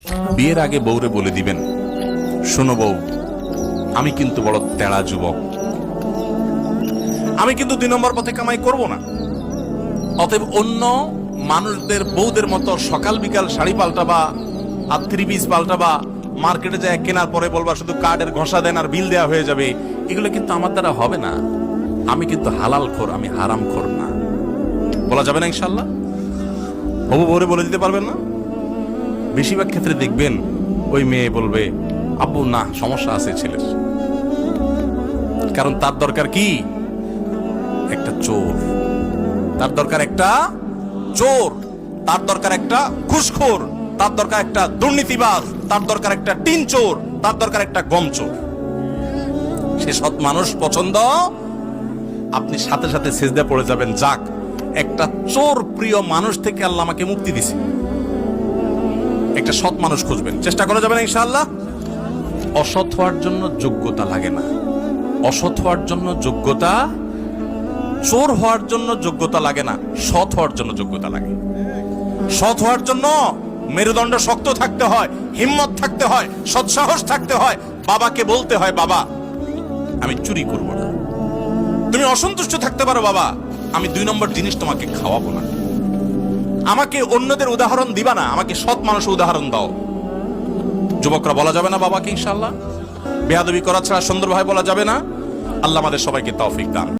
বিয়ের আগে বউরে বলে দিবেন, শোনো বউ, আমি কিন্তু বড় তেড়া যুবক, আমি কিন্তু 2 নম্বর পথে কামাই করব না। অতএব অন্য মানুষদের বউদের মতো সকাল বিকাল শাড়ি পাল্টাবা আর 3 পিস পাল্টাবা, মার্কেটে যায় কেনার পরে বলবা শুধু কার্ডের ঘষা দেন আর বিল দেওয়া হয়ে যাবে, এগুলো কিন্তু আমার দ্বারা হবে না। আমি কিন্তু হালাল খোর, আমি হারাম খোর না। বলা যাবে না ইনশাল্লাহ? হবু বউরে বলে দিতে পারবেন না? বেশিরভাগ ক্ষেত্রে দেখবেন ওই মেয়ে বলবে, আব্বু না, সমস্যা আছে ছেলের, কারণ তার দরকার কি? একটা চোর, তার দরকার একটা চোর, তার দরকার একটা ঘুষখোর, তার দরকার একটা দুর্নীতিবাজ, তার দরকার একটা টিন চোর, তার দরকার একটা গম চোর। সে সৎ মানুষ পছন্দ, আপনি সাথে সাথে সেজদা পড়ে যাবেন, যাক একটা চোর প্রিয় মানুষ থেকে আল্লাহ আমাকে মুক্তি দিছে। একটা সৎ মানুষ খুঁজবেন, চেষ্টা করা যাবে না ইনশাআল্লাহ? অসৎ হওয়ার জন্য যোগ্যতা লাগে না, অসৎ হওয়ার জন্য যোগ্যতা, চোর হওয়ার জন্য যোগ্যতা লাগে না, সৎ হওয়ার জন্য যোগ্যতা লাগে। সৎ হওয়ার জন্য মেরুদণ্ড শক্ত থাকতে হয়, হিম্মত থাকতে হয়, সৎসাহস থাকতে হয়। বাবাকে বলতে হয়, বাবা আমি চুরি করব না। তুমি অসন্তুষ্ট থাকতে পারো, বাবা আমি 2 নম্বর জিনিস তোমাকে খাওয়াবো না। আমাকে অন্যদের উদাহরণ দিবা না, আমাকে সৎ মানুষের উদাহরণ দাও। যুবকরা বলা যাবে না বাবাকে ইনশাআল্লাহ? বেয়াদবি করা ছাড়া সুন্দরভাবে বলা যাবে না। আল্লাহ আমাদের সবাইকে তৌফিক দান।